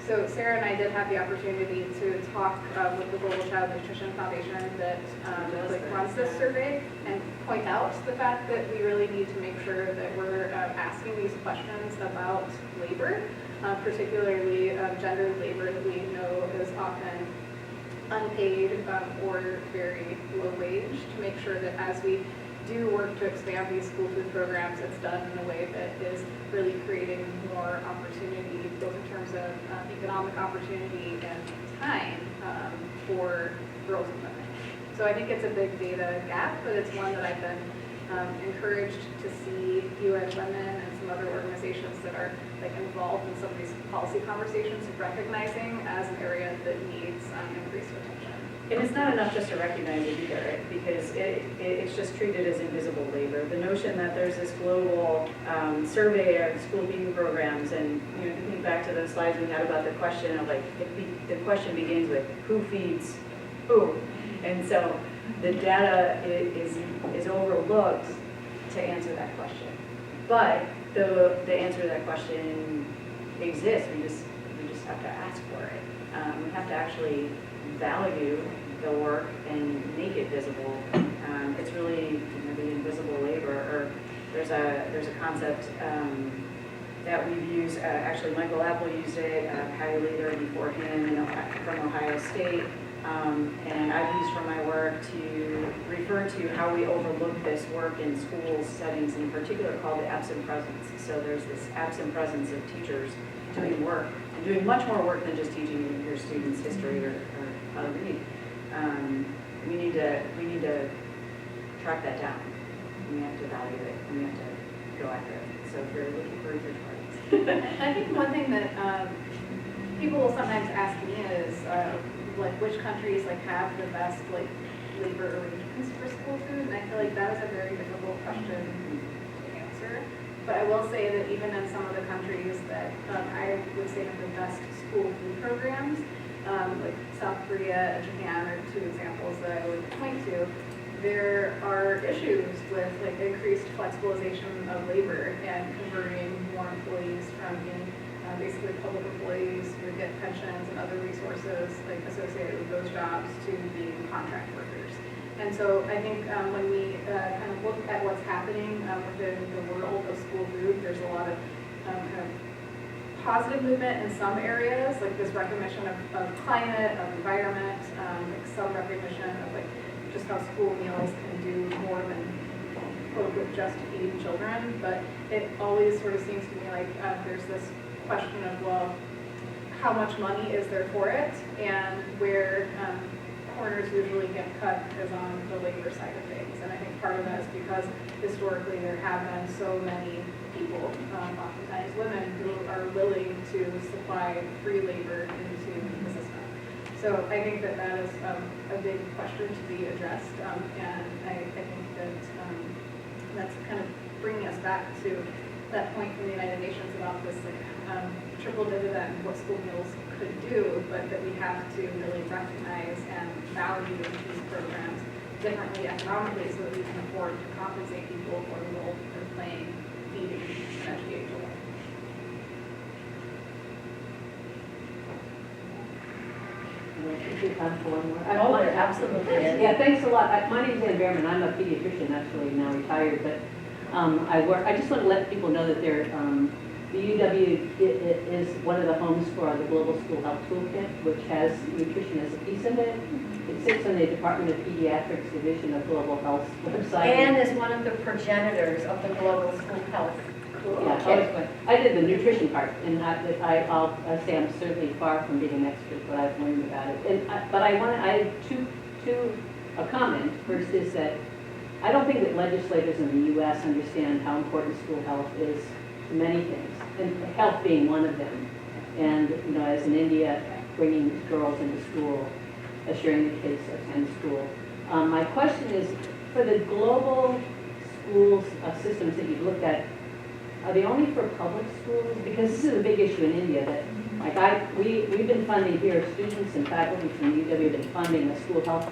So Sarah and I did have the opportunity to talk with the Global Child Nutrition Foundation that runs this survey and point out the fact that we really need to make sure that we're asking these questions about labor, particularly gendered labor that we know is often unpaid or very low wage, to make sure that as we do work to expand these school food programs, it's done in a way that is really creating more opportunity, both in terms of economic opportunity and time for girls and women. So I think it's a big data gap, but it's one that I've been encouraged to see UN Women and some other organizations that are like involved in some of these policy conversations recognizing as an area that needs increased attention. And it's not enough just to recognize it either, because it's just treated as invisible labor. The notion that there's this global survey of school feeding programs, and think back to those slides we had about the question of like, the question begins with who feeds who, and so the data is overlooked to answer that question. But the answer to that question exists. We just just have to ask for it. We have to actually value the work and make it visible. It's really the invisible labor. Or there's a concept that we've used. Actually, Michael Apple used it. Patty Leader before him from Ohio State. And I've used for my work to refer to how we overlook this work in school settings, in particular called the absent presence. So there's this absent presence of teachers doing work, and doing much more work than just teaching your students history or how to read. We need to track that down. We have to value it, and we have to go after it. So if you're looking for research parties. I think one thing that people will sometimes ask me is like which countries like have the best like labor arrangements for school food, and I feel like that is a very difficult question to answer. But I will say that even in some of the countries that I would say have the best school food programs, like South Korea and Japan are two examples that I would point to. There are issues with like increased flexibilization of labor and converting more employees from being basically public employees who would get pensions and other resources like associated with those jobs to being contract workers. And so I think when we kind of look at what's happening within the world of school food, there's a lot of kind of positive movement in some areas, like this recognition of climate, of environment, like some recognition of like just how school meals can do more than quote with just feeding children. But it always sort of seems to me like there's this question of, well, how much money is there for it, and where corners usually get cut is on the labor side of things. And I think part of that is because historically there have been so many people, oftentimes women, who are willing to supply free labor into the system. So I think that that is a big question to be addressed, and I think that that's kind of bringing us back to that point from the United Nations about this like triple dividend, what school meals could do, but that we have to really recognize and value these programs differently economically so that we can afford to compensate people for the role they're playing, feeding and educating children. Oh, there absolutely is. Yeah, thanks a lot. My name is Ann Behrman. I'm a pediatrician, actually, now retired, but I just want to let people know that the UW is one of the homes for the Global School Health Toolkit, which has nutrition as a piece of it. It sits on the Department of Pediatrics Division of Global Health's website. And is one of the progenitors of the Global School Health. Yeah, I did the nutrition part, and I'll say I'm certainly far from being an expert, but I've learned about it. And I have a comment. First is that I don't think that legislators in the U.S. understand how important school health is to many things, and health being one of them. And as in India, bringing girls into school, assuring the kids attend school. My question is, for the global schools systems that you've looked at, are they only for public schools? Because this is a big issue in India that, we've been funding here, students and faculty from UW have been funding a school health,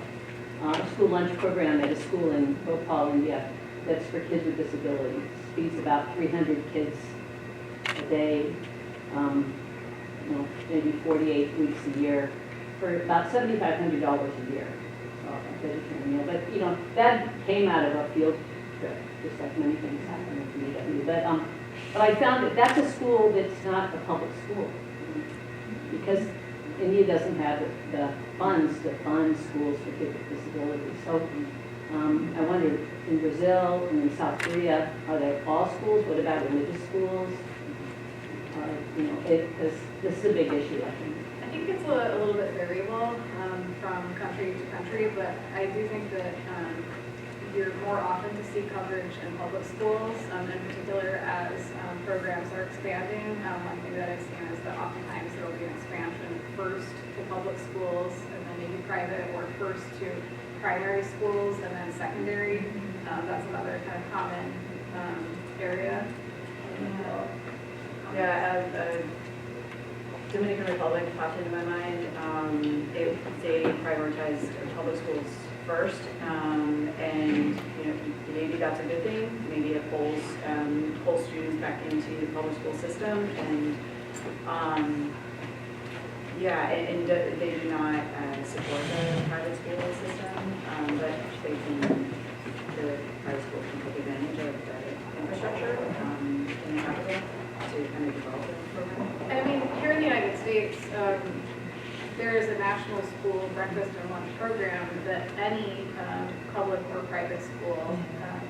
school lunch program at a school in Bhopal, India, that's for kids with disabilities. It feeds about 300 kids a day, maybe 48 weeks a year, for about $7,500 a year. Vegetarian meal. But that came out of a field trip, just like many things happen at UW. But I found that that's a school that's not a public school, because India doesn't have the funds to fund schools for kids with disabilities. So I wonder, in Brazil and in South Korea, are they all schools? What about religious schools? Because this is a big issue, I think. I think it's a little bit variable from country to country, but I do think that you're more often to see coverage in public schools, in particular as programs are expanding. One thing that I've seen is that oftentimes there will be an expansion first to public schools and then maybe private, or first to primary schools and then secondary. That's another kind of common area. Dominican Republic popped into my mind. They prioritized public schools first, and maybe that's a good thing. Maybe it pulls students back into the public school system, and Yeah, and they do not support the private school system, but the private school can take advantage of the infrastructure in the capital to kind of develop the program. And I mean, here in the United States, there is a national school breakfast and lunch program that any public or private school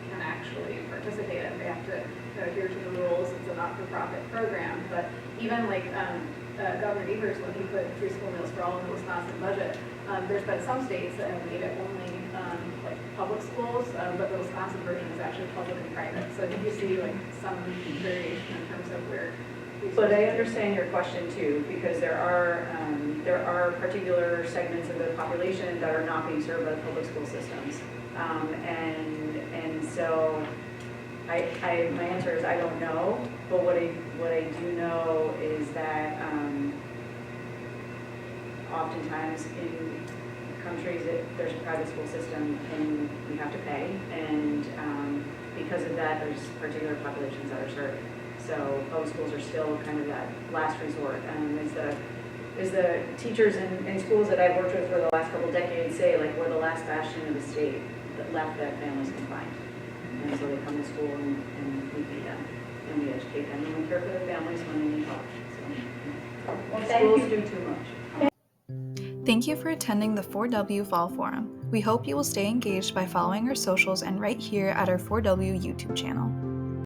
can actually participate in. They have to adhere to the rules. It's a not-for-profit program, but even like Governor Evers, when he put free school meals for all in the Wisconsin budget, there's been some states that have made it only like public schools, but the Wisconsin version is actually public and private. So did you see like some variation in terms of where? But I understand your question too, because there are particular segments of the population that are not being served by the public school systems, and so my answer is I don't know. But what I do know is that oftentimes in countries there's a private school system and we have to pay, and because of that, there's particular populations that are served. So public schools are still kind of that last resort. As the teachers in schools that I've worked with for the last couple of decades say, like, we're the last bastion of the state that left that families can find. And so they come to school and we feed them and we educate them and we care for their families when they need help. So Well, thank schools you. do too much. Thank you for attending the 4W Fall Forum. We hope you will stay engaged by following our socials and right here at our 4W YouTube channel.